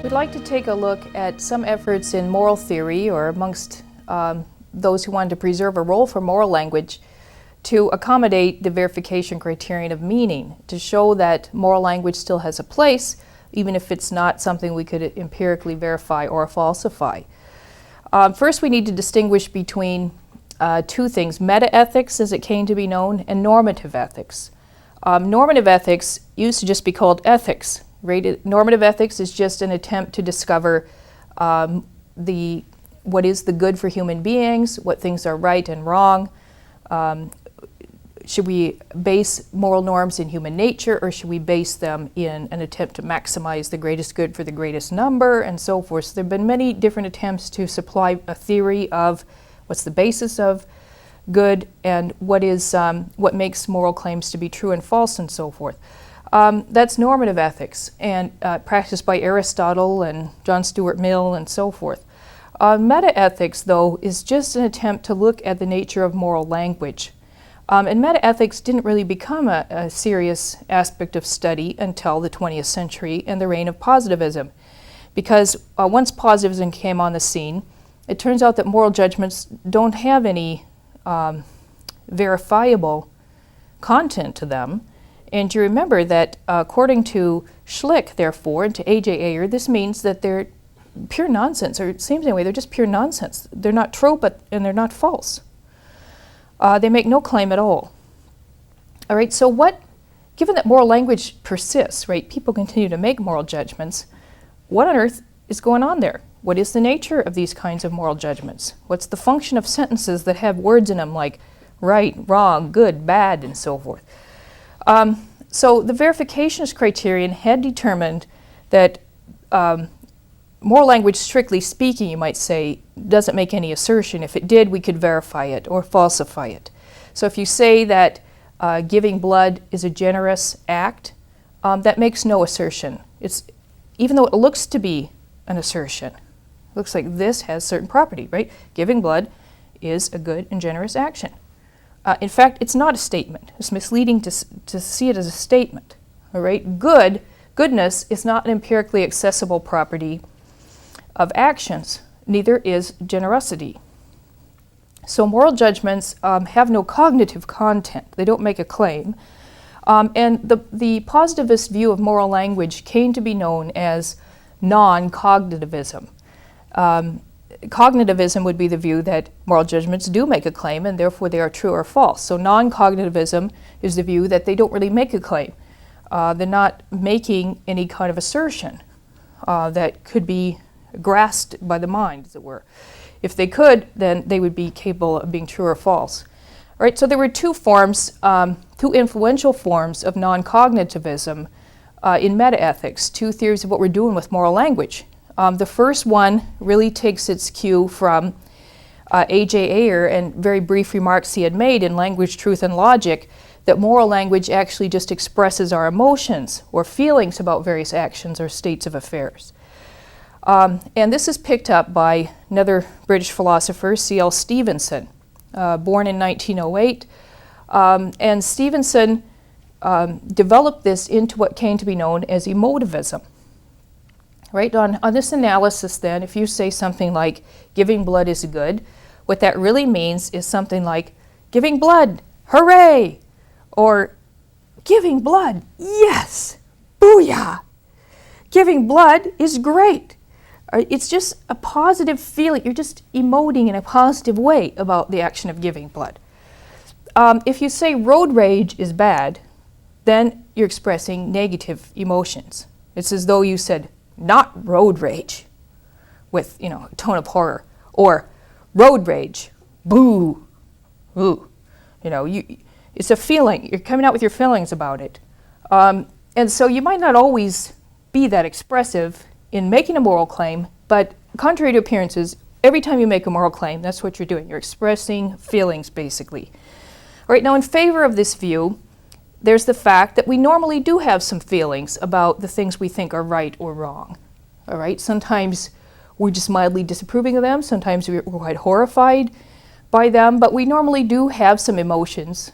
We'd like to take a look at some efforts in moral theory, or amongst those who wanted to preserve a role for moral language, to accommodate the verification criterion of meaning, to show that moral language still has a place, even if it's not something we could empirically verify or falsify. First, we need to distinguish between two things: metaethics, as it came to be known, and normative ethics. Normative ethics used to just be called ethics. Normative ethics is just an attempt to discover what is the good for human beings, what things are right and wrong. Should we base moral norms in human nature, or should we base them in an attempt to maximize the greatest good for the greatest number, and so forth? So there have been many different attempts to supply a theory of what's the basis of good and what makes moral claims to be true and false, and so forth. That's normative ethics, and practiced by Aristotle and John Stuart Mill and so forth. Metaethics, though, is just an attempt to look at the nature of moral language. And metaethics didn't really become a serious aspect of study until the 20th century and the reign of positivism. Because once positivism came on the scene, it turns out that moral judgments don't have any verifiable content to them. And you remember that according to Schlick, therefore, and to A.J. Ayer, this means that they're pure nonsense, or it seems anyway, they're just pure nonsense. They're not true, and they're not false. They make no claim at all. All right, so given that moral language persists, right, people continue to make moral judgments, what on earth is going on there? What is the nature of these kinds of moral judgments? What's the function of sentences that have words in them like right, wrong, good, bad, and so forth? So the verificationist criterion had determined that moral language, strictly speaking, you might say, doesn't make any assertion. If it did, we could verify it or falsify it. So if you say that giving blood is a generous act, that makes no assertion. Even though it looks to be an assertion, it looks like this has certain property, right? Giving blood is a good and generous action. In fact, it's not a statement. It's misleading to see it as a statement. All right? Goodness is not an empirically accessible property of actions. Neither is generosity. So moral judgments have no cognitive content. They don't make a claim. And the positivist view of moral language came to be known as Non-Cognitivism. Cognitivism would be the view that moral judgments do make a claim, and therefore they are true or false. So non-cognitivism is the view that they don't really make a claim. They're not making any kind of assertion that could be grasped by the mind, as it were. If they could, then they would be capable of being true or false. All right, so there were two influential forms of non-cognitivism in metaethics, two theories of what we're doing with moral language. The first one really takes its cue from A.J. Ayer and very brief remarks he had made in Language, Truth, and Logic, that moral language actually just expresses our emotions or feelings about various actions or states of affairs. And this is picked up by another British philosopher, C.L. Stevenson, born in 1908. And Stevenson developed this into what came to be known as Emotivism. Right, on this analysis then, if you say something like giving blood is good, what that really means is something like giving blood, hooray! Or giving blood, yes, booyah! Giving blood is great. It's just a positive feeling. You're just emoting in a positive way about the action of giving blood. If you say road rage is bad, then you're expressing negative emotions. It's as though you said, not road rage, with a tone of horror, or road rage, boo, ooh. It's a feeling. You're coming out with your feelings about it, and so you might not always be that expressive in making a moral claim. But contrary to appearances, every time you make a moral claim, that's what you're doing. You're expressing feelings, basically. All right. Now, in favor of this view, there's the fact that we normally do have some feelings about the things we think are right or wrong. All right? Sometimes we're just mildly disapproving of them. Sometimes we're quite horrified by them. But we normally do have some emotions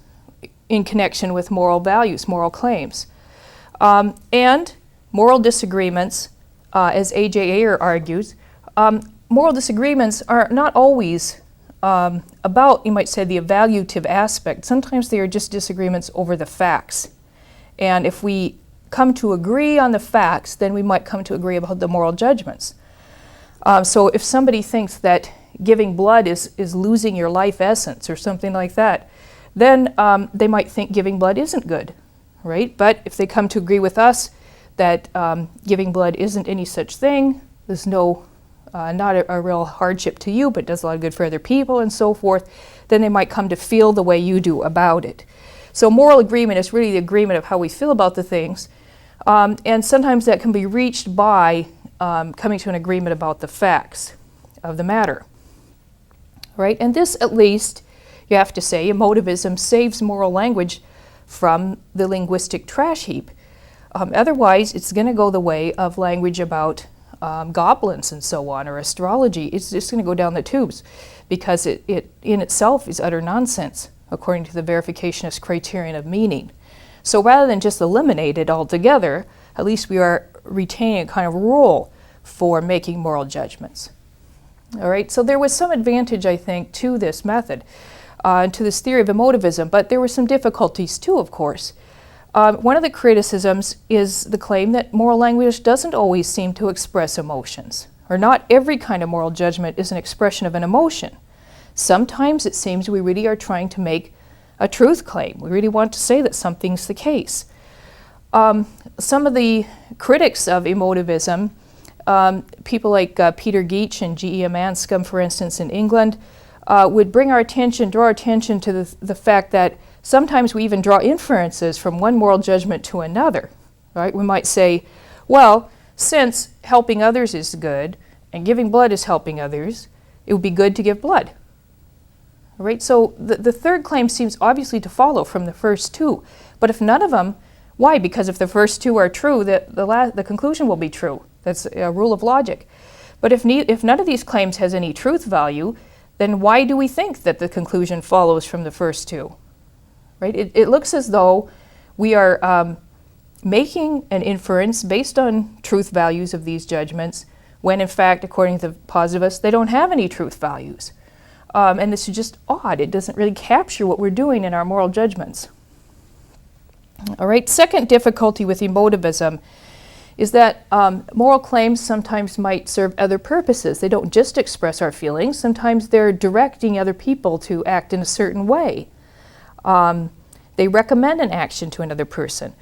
in connection with moral values, moral claims. And moral disagreements as A.J. Ayer argues, moral disagreements are not always about, you might say, the evaluative aspect. Sometimes they are just disagreements over the facts. And if we come to agree on the facts, then we might come to agree about the moral judgments. So if somebody thinks that giving blood is losing your life essence or something like that, then they might think giving blood isn't good, right? But if they come to agree with us that giving blood isn't any such thing, there's no, not a real hardship to you, but does a lot of good for other people and so forth, then they might come to feel the way you do about it. So moral agreement is really the agreement of how we feel about the things, and sometimes that can be reached by coming to an agreement about the facts of the matter, right? And this, at least, you have to say, emotivism saves moral language from the linguistic trash heap. Otherwise, it's going to go the way of language about goblins and so on, or astrology. It's just going to go down the tubes because it in itself is utter nonsense, according to the verificationist criterion of meaning. So rather than just eliminate it altogether, at least we are retaining a kind of role for making moral judgments. All right, so there was some advantage, I think, to this method, to this theory of emotivism, but there were some difficulties too, of course. One of the criticisms is the claim that moral language doesn't always seem to express emotions, or not every kind of moral judgment is an expression of an emotion. Sometimes it seems we really are trying to make a truth claim. We really want to say that something's the case. Some of the critics of emotivism, people like Peter Geach and G.E. Manscombe, for instance, in England, would draw our attention to the fact that sometimes we even draw inferences from one moral judgment to another, right? We might say, well, since helping others is good and giving blood is helping others, it would be good to give blood. All right? So the third claim seems obviously to follow from the first two. But if none of them, why? Because if the first two are true, the conclusion will be true. That's a rule of logic. But if none of these claims has any truth value, then why do we think that the conclusion follows from the first two? Right? It looks as though we are making an inference based on truth values of these judgments, when in fact, according to the positivists, they don't have any truth values. And this is just odd. It doesn't really capture what we're doing in our moral judgments. All right, second difficulty with emotivism is that moral claims sometimes might serve other purposes. They don't just express our feelings. Sometimes they're directing other people to act in a certain way. They recommend an action to another person.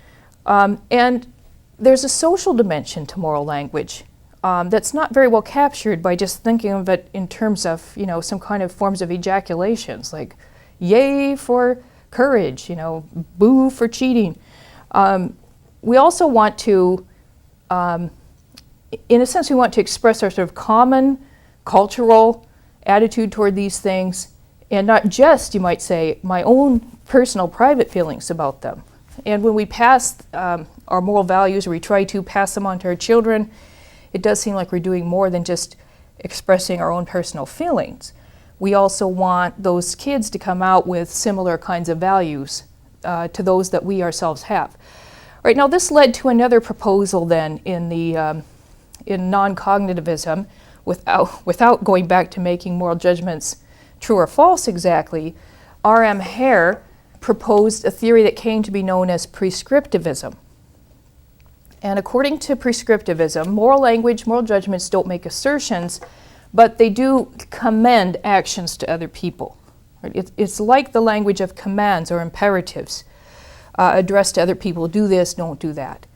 And there's a social dimension to moral language that's not very well captured by just thinking of it in terms of, some kind of forms of ejaculations, like yay for courage, boo for cheating. We also want to, in a sense, we want to express our sort of common cultural attitude toward these things, and not just, you might say, my own personal private feelings about them. And when we pass our moral values, or we try to pass them on to our children, it does seem like we're doing more than just expressing our own personal feelings. We also want those kids to come out with similar kinds of values to those that we ourselves have. Right, now this led to another proposal then in non-cognitivism, without going back to making moral judgments true or false exactly. R.M. Hare proposed a theory that came to be known as prescriptivism. And according to prescriptivism, moral language, moral judgments don't make assertions, but they do commend actions to other people. Right? It's like the language of commands or imperatives addressed to other people. Do this, don't do that.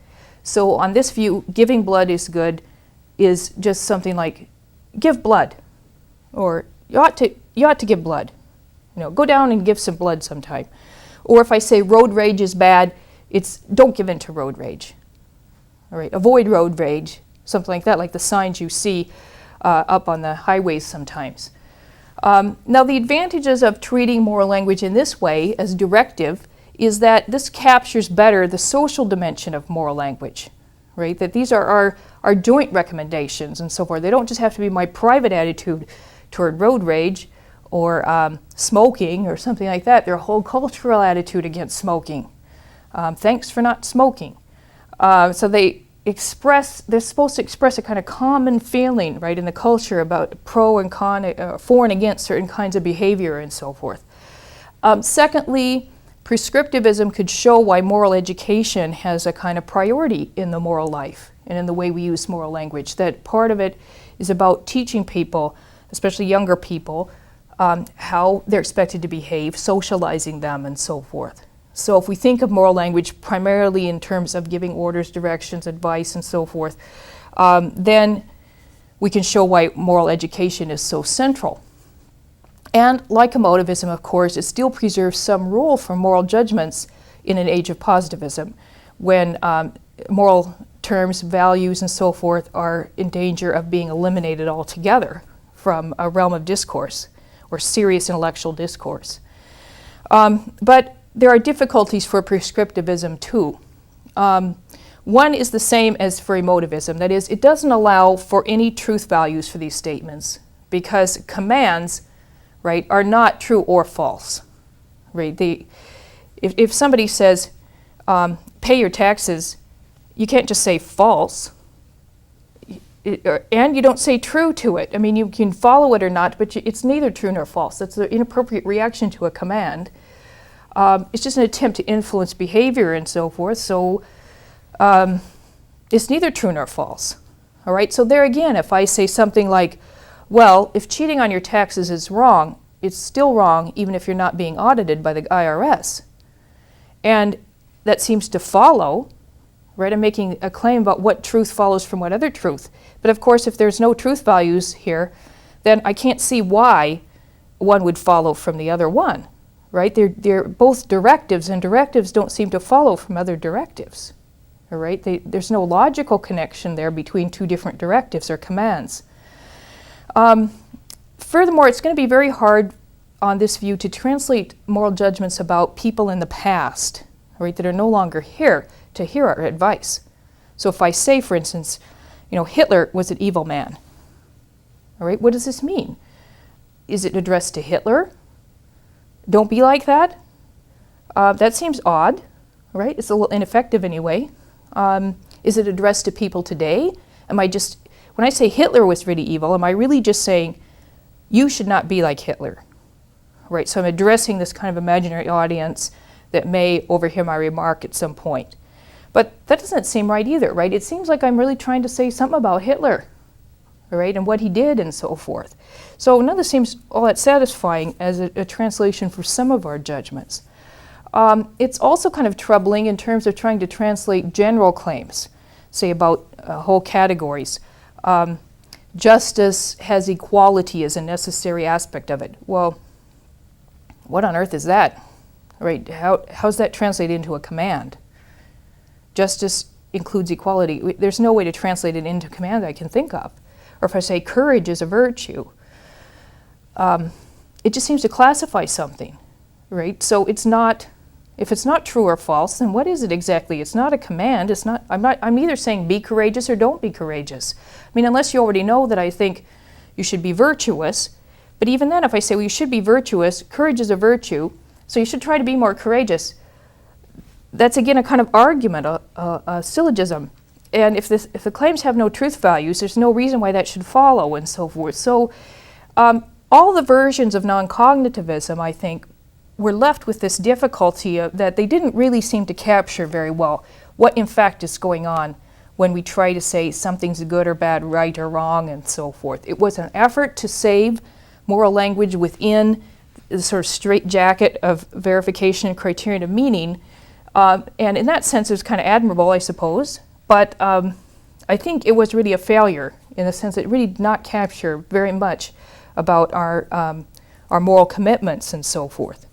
So on this view, giving blood is good is just something like, give blood, or you ought to give blood. Go down and give some blood sometime. Or if I say road rage is bad, it's don't give in to road rage. All right, avoid road rage, something like that, like the signs you see up on the highways sometimes. Now the advantages of treating moral language in this way as directive is that this captures better the social dimension of moral language, right? That these are our joint recommendations and so forth. They don't just have to be my private attitude toward road rage or smoking or something like that. They're a whole cultural attitude against smoking. Thanks for not smoking. So they're supposed to express a kind of common feeling, right, in the culture about pro and con, for and against certain kinds of behavior and so forth. Secondly, prescriptivism could show why moral education has a kind of priority in the moral life and in the way we use moral language, that part of it is about teaching people, especially younger people, how they're expected to behave, socializing them, and so forth. So if we think of moral language primarily in terms of giving orders, directions, advice, and so forth, then we can show why moral education is so central. And like Emotivism, of course, it still preserves some role for moral judgments in an age of positivism, when moral terms, values, and so forth are in danger of being eliminated altogether from a realm of discourse or serious intellectual discourse. But there are difficulties for prescriptivism too. One is the same as for Emotivism, that is, it doesn't allow for any truth values for these statements because commands, right, are not true or false. Right? If somebody says, pay your taxes, you can't just say false, and you don't say true to it. I mean, you can follow it or not, but it's neither true nor false. That's an inappropriate reaction to a command. It's just an attempt to influence behavior and so forth, so it's neither true nor false. All right, so there again, if I say something like, well, if cheating on your taxes is wrong, it's still wrong even if you're not being audited by the IRS. And that seems to follow, right? I'm making a claim about what truth follows from what other truth. But of course, if there's no truth values here, then I can't see why one would follow from the other one, right? They're both directives, and directives don't seem to follow from other directives, all right? There's no logical connection there between two different directives or commands. Furthermore, it's going to be very hard on this view to translate moral judgments about people in the past, right, that are no longer here to hear our advice. So if I say, for instance, Hitler was an evil man, all right, what does this mean? Is it addressed to Hitler? Don't be like that? That seems odd, right? It's a little ineffective anyway. Is it addressed to people today? When I say Hitler was really evil, am I really just saying, you should not be like Hitler, right? So I'm addressing this kind of imaginary audience that may overhear my remark at some point. But that doesn't seem right either, right? It seems like I'm really trying to say something about Hitler, right, and what he did and so forth. So none of this seems all that satisfying as a translation for some of our judgments. It's also kind of troubling in terms of trying to translate general claims, say about whole categories. Justice has equality as a necessary aspect of it. Well, what on earth is that? Right? How's that translated into a command? Justice includes equality. There's no way to translate it into a command that I can think of. Or if I say courage is a virtue, it just seems to classify something, right? So if it's not true or false, then what is it exactly? It's not a command. I'm either saying be courageous or don't be courageous. I mean, unless you already know that I think you should be virtuous. But even then, if I say, well, you should be virtuous, courage is a virtue, so you should try to be more courageous, that's again a kind of argument, a syllogism. And if the claims have no truth values, there's no reason why that should follow and so forth. So all the versions of non-cognitivism, I think, were left with this difficulty that they didn't really seem to capture very well what in fact is going on when we try to say something's good or bad, right or wrong, and so forth. It was an effort to save moral language within the sort of straitjacket of verification and criterion of meaning. And in that sense, it was kind of admirable, I suppose. But I think it was really a failure in the sense that it really did not capture very much about our moral commitments and so forth.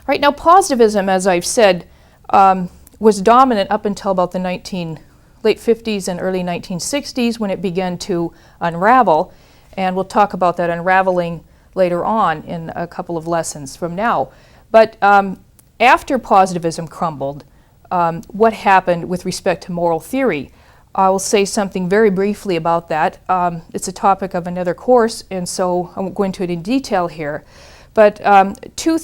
Right now, positivism, as I've said, was dominant up until about the late 50s and early 1960s when it began to unravel. And we'll talk about that unraveling later on in a couple of lessons from now. But after positivism crumbled, what happened with respect to moral theory? I will say something very briefly about that. It's a topic of another course, and so I won't go into it in detail here. But two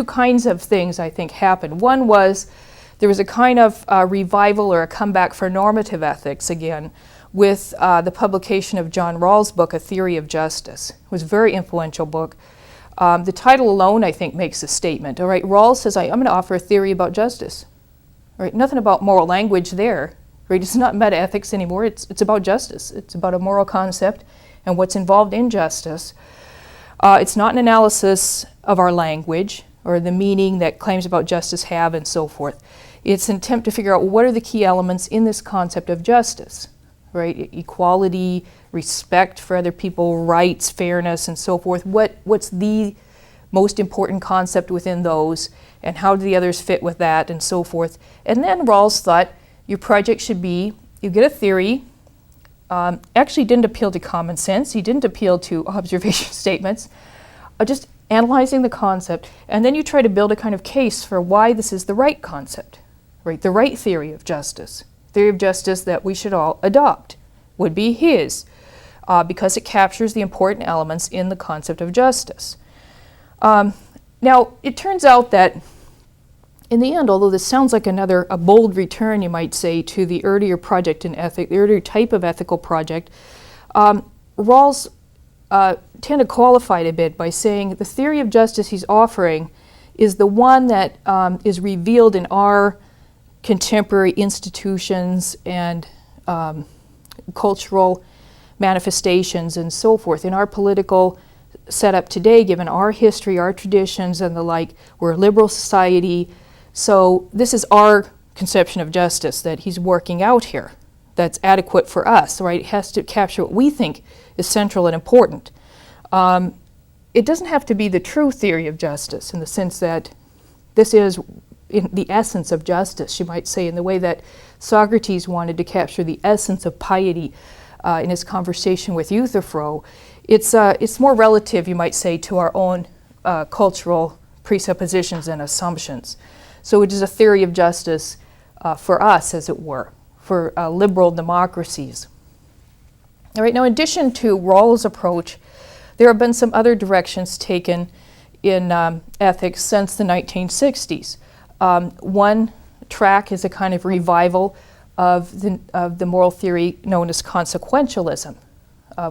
kinds of things I think happened. One was there was a kind of revival or a comeback for normative ethics again with the publication of John Rawls' book, A Theory of Justice. It was a very influential book. The title alone, I think, makes a statement. All right, Rawls says, I'm going to offer a theory about justice. All right, nothing about moral language there. Right, it's not metaethics anymore. It's about justice. It's about a moral concept and what's involved in justice. It's not an analysis of our language or the meaning that claims about justice have and so forth. It's an attempt to figure out what are the key elements in this concept of justice, right? Equality, respect for other people, rights, fairness, and so forth. What's the most important concept within those, and how do the others fit with that, and so forth. And then Rawls thought your project should be, you get a theory, actually didn't appeal to common sense, he didn't appeal to observation statements, just analyzing the concept, and then you try to build a kind of case for why this is the right concept, right? The right theory of justice. Theory of justice that we should all adopt would be his, because it captures the important elements in the concept of justice. Now, it turns out that in the end, although this sounds like a bold return, you might say, to the earlier project in ethics, the earlier type of ethical project, Rawls tend to qualify it a bit by saying the theory of justice he's offering is the one that is revealed in our contemporary institutions and cultural manifestations and so forth. In our political setup today, given our history, our traditions, and the like, we're a liberal society. So this is our conception of justice that he's working out here that's adequate for us, right? It has to capture what we think is central and important. It doesn't have to be the true theory of justice in the sense that this is in the essence of justice, you might say, in the way that Socrates wanted to capture the essence of piety in his conversation with Euthyphro. It's more relative, you might say, to our own cultural presuppositions and assumptions. So it is a theory of justice for us, as it were, for liberal democracies. All right, now in addition to Rawls' approach, there have been some other directions taken in ethics since the 1960s. One track is a kind of revival of the moral theory known as consequentialism,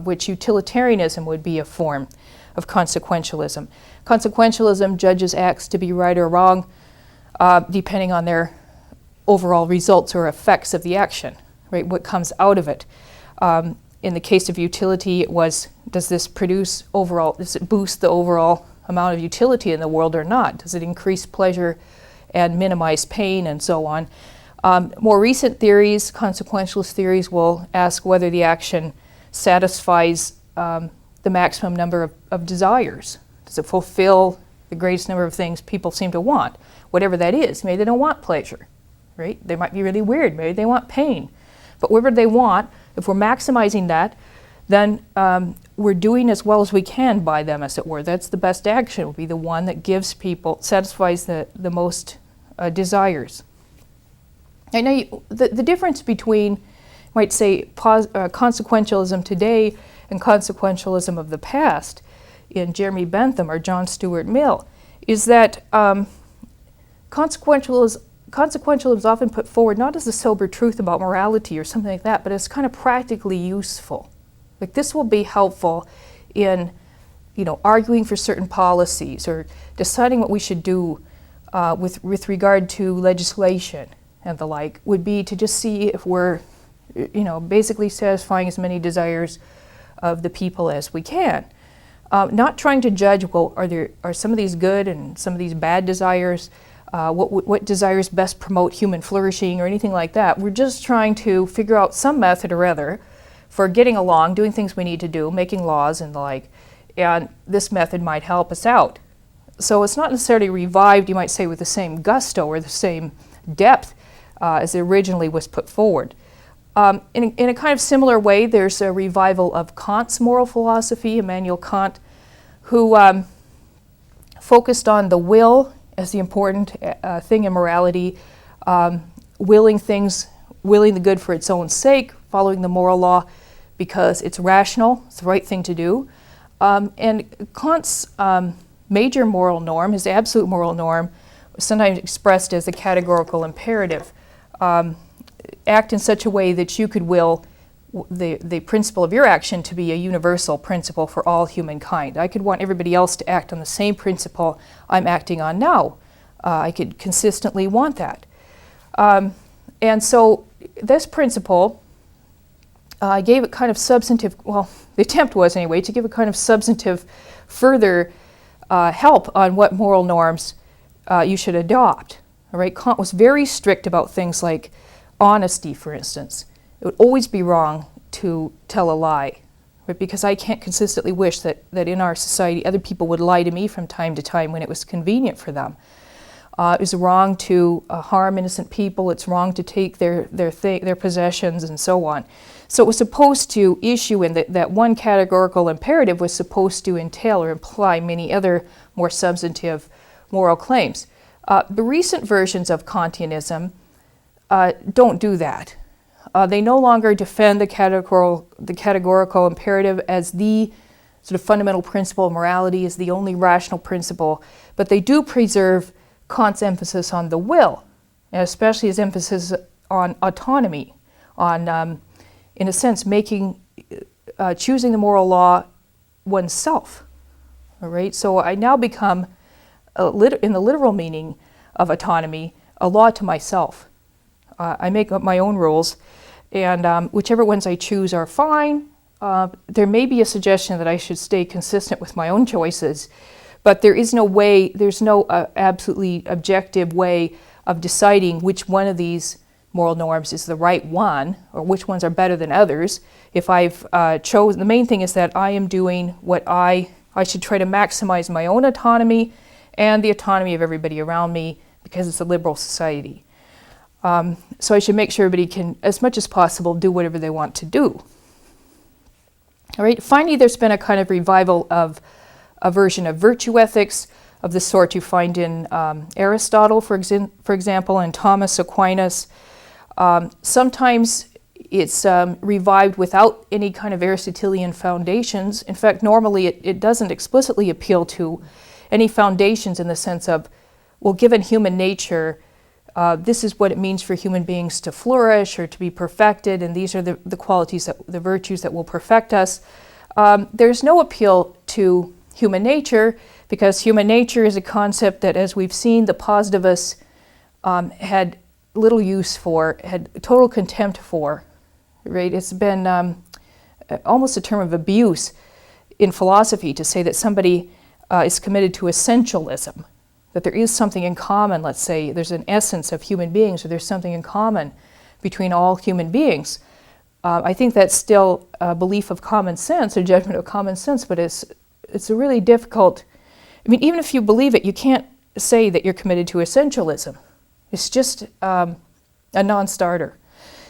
which utilitarianism would be a form of consequentialism. Consequentialism judges acts to be right or wrong depending on their overall results or effects of the action, right? What comes out of it. In the case of utility, it was, does it boost the overall amount of utility in the world or not? Does it increase pleasure and minimize pain and so on? More recent theories, consequentialist theories, will ask whether the action satisfies the maximum number of desires. Does it fulfill the greatest number of things people seem to want? Whatever that is. Maybe they don't want pleasure, right? They might be really weird. Maybe they want pain. But whatever they want, if we're maximizing that, then we're doing as well as we can by them, as it were. That's the best action, will be the one that gives people, satisfies the most desires. I know the difference between, you might say, consequentialism today and consequentialism of the past in Jeremy Bentham or John Stuart Mill is that consequentialism is often put forward not as a sober truth about morality or something like that, but as kind of practically useful. Like this will be helpful in, arguing for certain policies or deciding what we should do with regard to legislation and the like, would be to just see if we're, basically satisfying as many desires of the people as we can. Not trying to judge, well, are some of these good and some of these bad desires? What desires best promote human flourishing or anything like that. We're just trying to figure out some method or other for getting along, doing things we need to do, making laws and the like, and this method might help us out. So it's not necessarily revived, you might say, with the same gusto or the same depth as it originally was put forward. In a kind of similar way, there's a revival of Kant's moral philosophy, Immanuel Kant, who focused on the will as the important thing in morality, willing the good for its own sake, following the moral law because it's rational, it's the right thing to do. And Kant's major moral norm, his absolute moral norm, sometimes expressed as a categorical imperative. Act in such a way that you could will the principle of your action to be a universal principle for all humankind. I could want everybody else to act on the same principle I'm acting on now. I could consistently want that. And so this principle, I gave it kind of substantive, well, the attempt was anyway, to give it kind of substantive further help on what moral norms you should adopt. All right? Kant was very strict about things like honesty, for instance. It would always be wrong to tell a lie, right? Because I can't consistently wish that in our society other people would lie to me from time to time when it was convenient for them. It was wrong to harm innocent people. It's wrong to take their possessions and so on. So it was supposed to issue in that one categorical imperative was supposed to entail or imply many other more substantive moral claims. The recent versions of Kantianism don't do that. They no longer defend the categorical imperative as the sort of fundamental principle of morality, as the only rational principle, but they do preserve Kant's emphasis on the will, and especially his emphasis on autonomy, on, in a sense, choosing the moral law oneself. All right, so I now become, in the literal meaning of autonomy, a law to myself. I make up my own rules, and whichever ones I choose are fine. There may be a suggestion that I should stay consistent with my own choices, but there is no way, there's no absolutely objective way of deciding which one of these moral norms is the right one, or which ones are better than others. If I've chosen, the main thing is that I am doing what I should try to maximize my own autonomy and the autonomy of everybody around me, because it's a liberal society. So I should make sure everybody can, as much as possible, do whatever they want to do. All right. Finally, there's been a kind of revival of a version of virtue ethics of the sort you find in Aristotle, for example, and Thomas Aquinas. Sometimes it's revived without any kind of Aristotelian foundations. In fact, normally it doesn't explicitly appeal to any foundations in the sense of, well, given human nature, this is what it means for human beings to flourish or to be perfected, and these are the qualities, the virtues that will perfect us. There's no appeal to human nature, because human nature is a concept that, as we've seen, the positivists had little use for, had total contempt for. Right? It's been almost a term of abuse in philosophy to say that somebody is committed to essentialism, that there is something in common. Let's say there's an essence of human beings, or there's something in common between all human beings. I think that's still a belief of common sense, a judgment of common sense, but it's a really difficult. I mean, even if you believe it, you can't say that you're committed to essentialism. It's just a non-starter.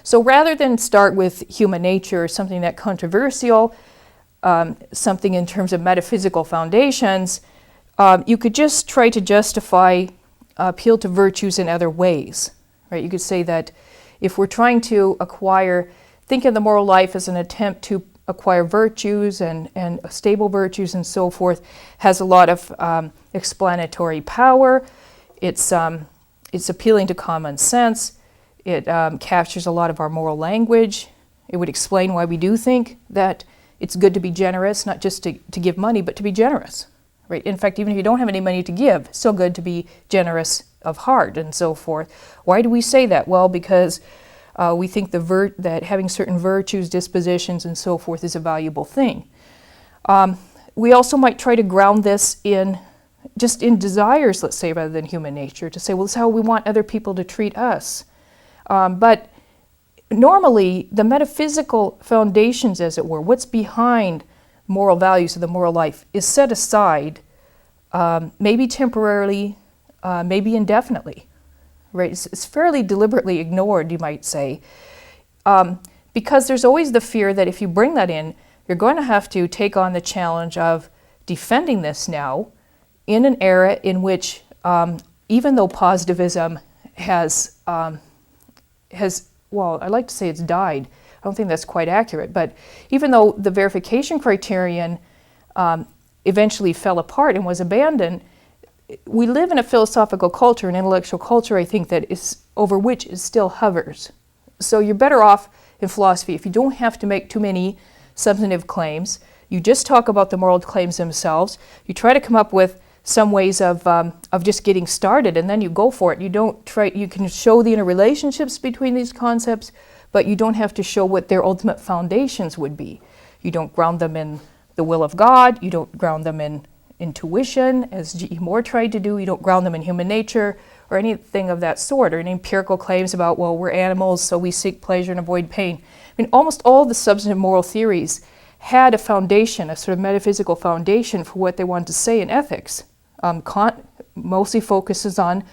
So rather than start with human nature or something that controversial, something in terms of metaphysical foundations, you could just try to justify appeal to virtues in other ways. Right? You could say that if we're trying to think of the moral life as an attempt to acquire virtues and stable virtues and so forth, has a lot of explanatory power. It's appealing to common sense. It captures a lot of our moral language. It would explain why we do think that it's good to be generous, not just to give money, but to be generous. Right? In fact, even if you don't have any money to give, it's still good to be generous of heart and so forth. Why do we say that? Well, because we think that having certain virtues, dispositions, and so forth is a valuable thing. We also might try to ground this in desires, let's say, rather than human nature, to say, well, this is how we want other people to treat us. But normally, the metaphysical foundations, as it were, what's behind moral values of the moral life, is set aside, maybe temporarily, maybe indefinitely. Right? It's fairly deliberately ignored, you might say, because there's always the fear that if you bring that in, you're going to have to take on the challenge of defending this now in an era in which, even though positivism has, well, I like to say it's died. I don't think that's quite accurate, but even though the verification criterion eventually fell apart and was abandoned, we live in a philosophical culture, an intellectual culture, I think, that is over which it still hovers. So you're better off in philosophy if you don't have to make too many substantive claims. You just talk about the moral claims themselves. You try to come up with some ways of just getting started, and then you go for it. You don't try. You can show the interrelationships between these concepts, but you don't have to show what their ultimate foundations would be. You don't ground them in the will of God. You don't ground them in intuition, as G.E. Moore tried to do. You don't ground them in human nature or anything of that sort, or any empirical claims about, well, we're animals, so we seek pleasure and avoid pain. I mean, almost all the substantive moral theories had a foundation, a sort of metaphysical foundation for what they wanted to say in ethics. Kant mostly focuses on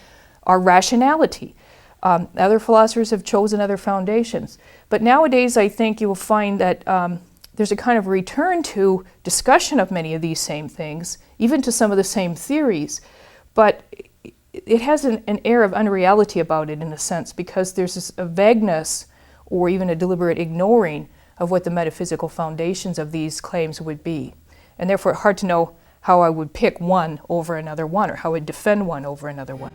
our rationality. Other philosophers have chosen other foundations. But nowadays, I think you will find that there's a kind of return to discussion of many of these same things, even to some of the same theories, but it has an air of unreality about it in a sense, because there's a vagueness or even a deliberate ignoring of what the metaphysical foundations of these claims would be. And therefore, hard to know how I would pick one over another one, or how I would defend one over another one.